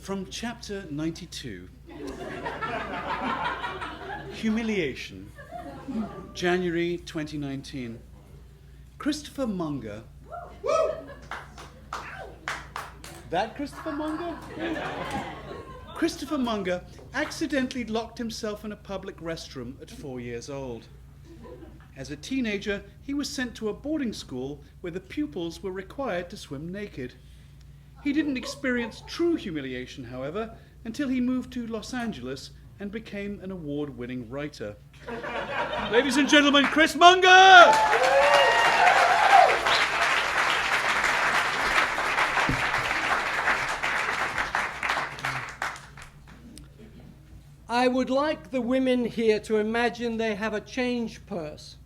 From chapter 92, Humiliation, January 2019. Christopher Monger. That Christopher Monger? Christopher Monger accidentally locked himself in a public restroom at 4 years old. As a teenager, he was sent to a boarding school where the pupils were required to swim naked. He didn't experience true humiliation, however, until he moved to Los Angeles and became an award-winning writer. Ladies and gentlemen, Chris Monger! I would like the women here to imagine they have a change purse,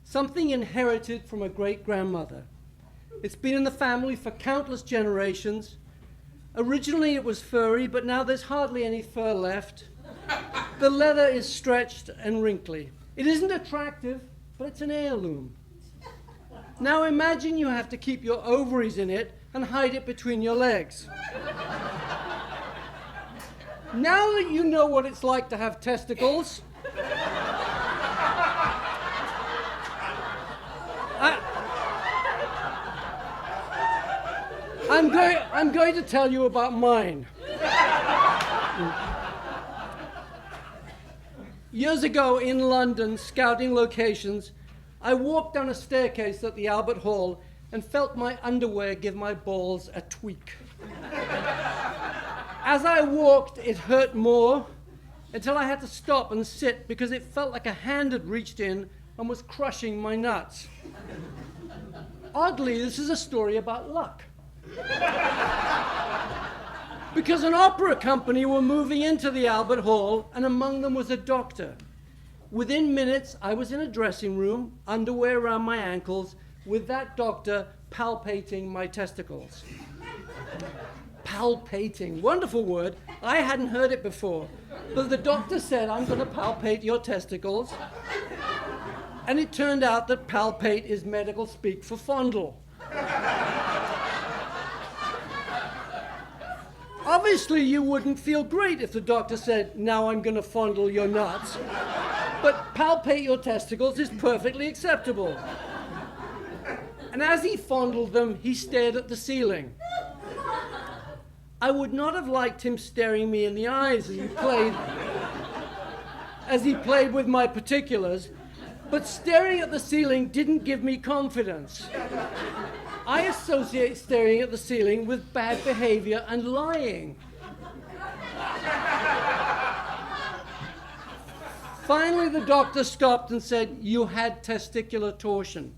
something inherited from a great-grandmother. It's been in the family for countless generations. Originally it was furry, but now there's hardly any fur left. The leather is stretched and wrinkly. It isn't attractive, but it's an heirloom. Now imagine you have to keep your ovaries in it and hide it between your legs. Now that you know what it's like to have testicles, I'm going to tell you about mine. Years ago in London, scouting locations, I walked down a staircase at the Albert Hall and felt my underwear give my balls a tweak. As I walked, it hurt more until I had to stop and sit because it felt like a hand had reached in and was crushing my nuts. Oddly, this is a story about luck. Because an opera company were moving into the Albert Hall, and among them was a doctor. Within minutes, I was in a dressing room, underwear around my ankles, with that doctor palpating my testicles. Palpating, wonderful word. I hadn't heard it before. But the doctor said, I'm going to palpate your testicles. And it turned out that palpate is medical speak for fondle. Obviously, you wouldn't feel great if the doctor said, now I'm going to fondle your nuts. But palpate your testicles is perfectly acceptable. And as he fondled them, he stared at the ceiling. I would not have liked him staring me in the eyes as he played with my particulars, but staring at the ceiling didn't give me confidence. I associate staring at the ceiling with bad behavior and lying. Finally, the doctor stopped and said, you had testicular torsion.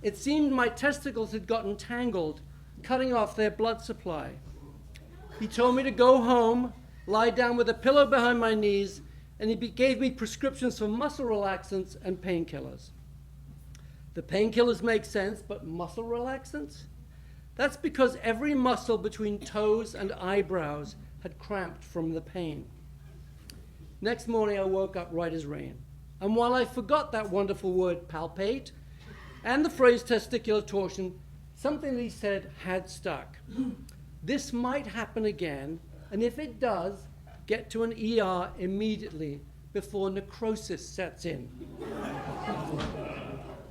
It seemed my testicles had gotten tangled, cutting off their blood supply. He told me to go home, lie down with a pillow behind my knees, and he gave me prescriptions for muscle relaxants and painkillers. The painkillers make sense, but muscle relaxants? That's because every muscle between toes and eyebrows had cramped from the pain. Next morning, I woke up right as rain. And while I forgot that wonderful word, palpate, and the phrase testicular torsion, something that he said had stuck. This might happen again, and if it does, get to an ER immediately before necrosis sets in.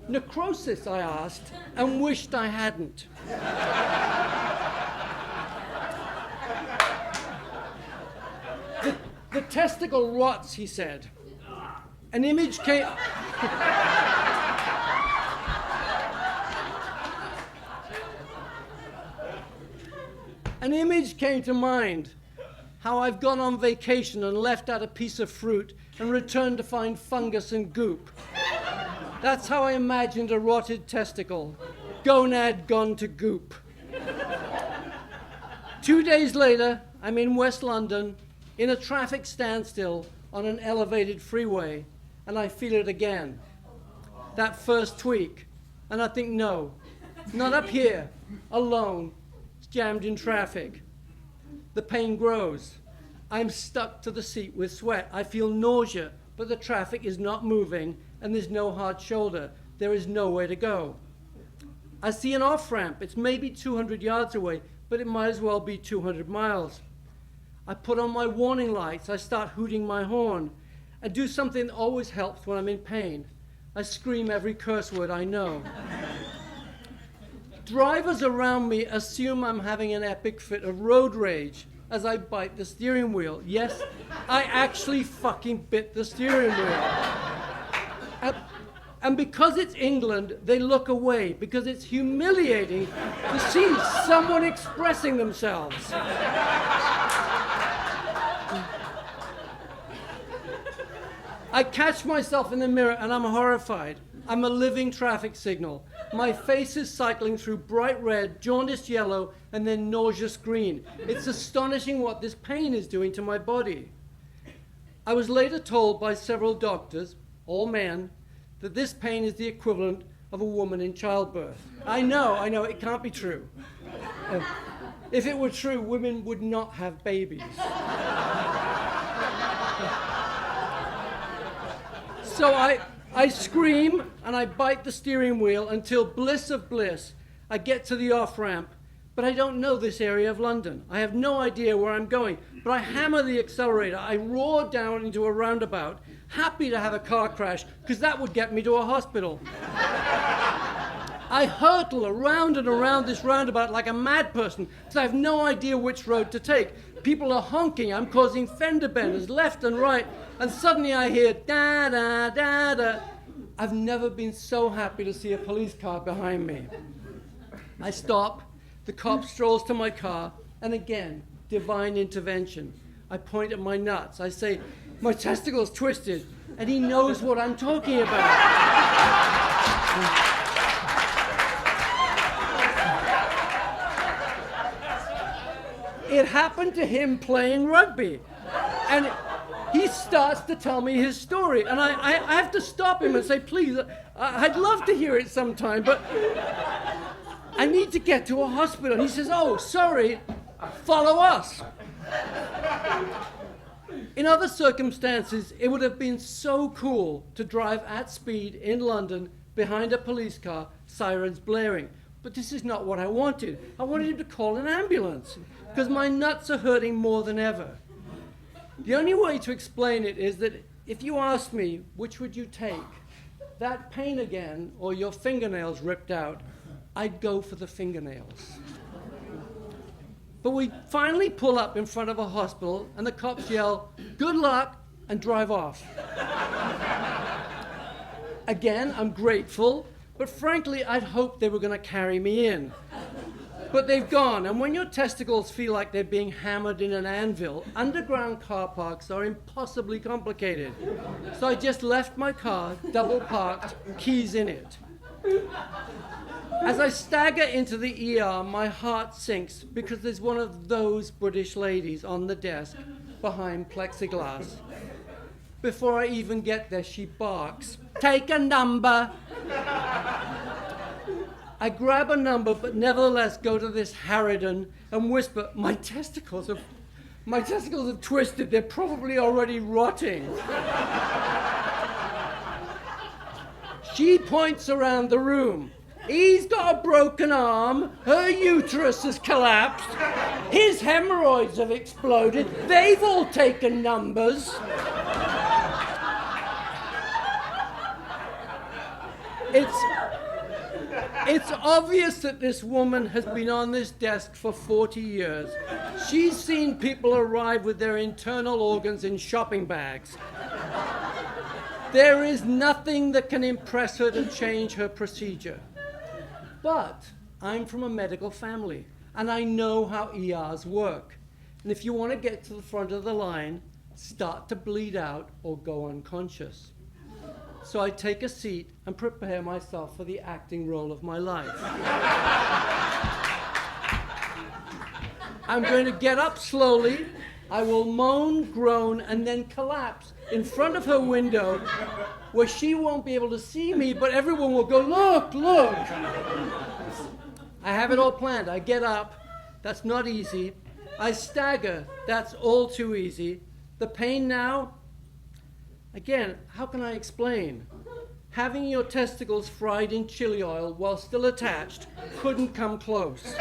Necrosis, I asked, and wished I hadn't. The testicle rots, he said. An image came... An image came to mind, how I've gone on vacation and left out a piece of fruit and returned to find fungus and goop. That's how I imagined a rotted testicle, gonad gone to goop. 2 days later, I'm in West London, in a traffic standstill on an elevated freeway, and I feel it again. That first tweak, and I think, no, not up here, alone, jammed in traffic. The pain grows. I'm stuck to the seat with sweat. I feel nausea, but the traffic is not moving, and there's no hard shoulder. There is nowhere to go. I see an off-ramp. It's maybe 200 yards away, but it might as well be 200 miles. I put on my warning lights. I start hooting my horn. I do something that always helps when I'm in pain. I scream every curse word I know. Drivers around me assume I'm having an epic fit of road rage as I bite the steering wheel. Yes, I actually fucking bit the steering wheel. And because it's England, they look away because it's humiliating to see someone expressing themselves. I catch myself in the mirror and I'm horrified. I'm a living traffic signal. My face is cycling through bright red, jaundiced yellow, and then nauseous green. It's astonishing what this pain is doing to my body. I was later told by several doctors, all men, that this pain is the equivalent of a woman in childbirth. I know, it can't be true. If it were true, women would not have babies. So I scream and I bite the steering wheel until, bliss of bliss, I get to the off-ramp. But I don't know this area of London. I have no idea where I'm going. But I hammer the accelerator. I roar down into a roundabout, happy to have a car crash, because that would get me to a hospital. I hurtle around and around this roundabout like a mad person, because I have no idea which road to take. People are honking. I'm causing fender benders left and right. And suddenly I hear da-da-da-da. I've never been so happy to see a police car behind me. I stop. The cop strolls to my car. And again, divine intervention. I point at my nuts. I say, my testicle's twisted. And he knows what I'm talking about. It happened to him playing rugby. And he starts to tell me his story. And I have to stop him and say, please, I'd love to hear it sometime, but I need to get to a hospital. And he says, oh, sorry, follow us. In other circumstances, it would have been so cool to drive at speed in London behind a police car, sirens blaring. But this is not what I wanted. I wanted him to call an ambulance because my nuts are hurting more than ever. The only way to explain it is that if you asked me, which would you take, that pain again or your fingernails ripped out, I'd go for the fingernails. But we finally pull up in front of a hospital and the cops yell, good luck, and drive off. Again, I'm grateful, but frankly, I'd hoped they were going to carry me in. But they've gone, and when your testicles feel like they're being hammered in an anvil, underground car parks are impossibly complicated. So I just left my car, double parked, keys in it. As I stagger into the ER, my heart sinks because there's one of those British ladies on the desk behind plexiglass. Before I even get there, she barks, "Take a number." I grab a number, but nevertheless go to this harridan and whisper, my testicles have twisted. They're probably already rotting. She points around the room. He's got a broken arm. Her uterus has collapsed. His hemorrhoids have exploded. They've all taken numbers. It's obvious that this woman has been on this desk for 40 years. She's seen people arrive with their internal organs in shopping bags. There is nothing that can impress her to change her procedure. But I'm from a medical family, and I know how ERs work. And if you want to get to the front of the line, start to bleed out or go unconscious. So I take a seat and prepare myself for the acting role of my life. I'm going to get up slowly. I will moan, groan, and then collapse in front of her window where she won't be able to see me, but everyone will go, look, look. I have it all planned. I get up. That's not easy. I stagger. That's all too easy. The pain now? Again, how can I explain? Having your testicles fried in chili oil while still attached couldn't come close.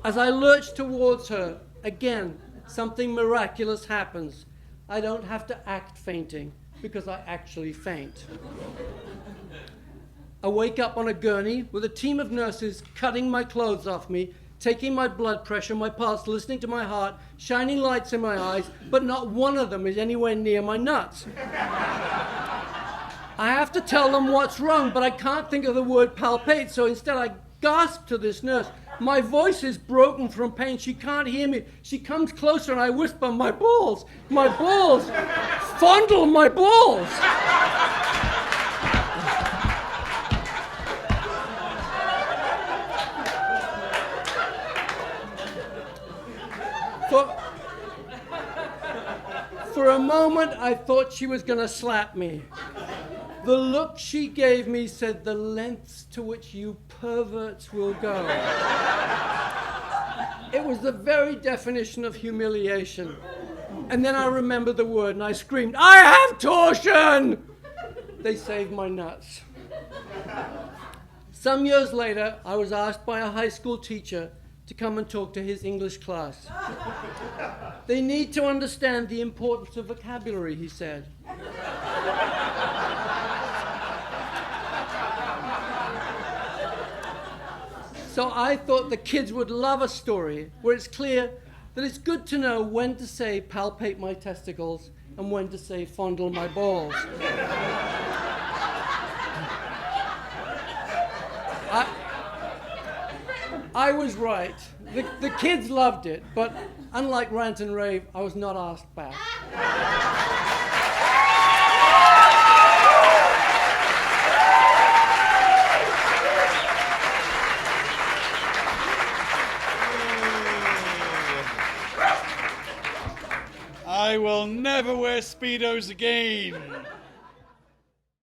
As I lurch towards her, Again, something miraculous happens. I don't have to act fainting because I actually faint. I wake up on a gurney with a team of nurses cutting my clothes off me, taking my blood pressure, my pulse, listening to my heart, shining lights in my eyes, but not one of them is anywhere near my nuts. I have to tell them what's wrong, but I can't think of the word palpate, so instead I gasp to this nurse. My voice is broken from pain. She can't hear me. She comes closer and I whisper, my balls, fondle my balls. For a moment, I thought she was going to slap me. The look she gave me said, the lengths to which you perverts will go. It was the very definition of humiliation. And then I remembered the word and I screamed, I have torsion! They saved my nuts. Some years later, I was asked by a high school teacher to come and talk to his English class. They need to understand the importance of vocabulary, he said. So I thought the kids would love a story where it's clear that it's good to know when to say palpate my testicles and when to say fondle my balls. I was right. The kids loved it, but unlike Rant and Rave, I was not asked back. I will never wear Speedos again.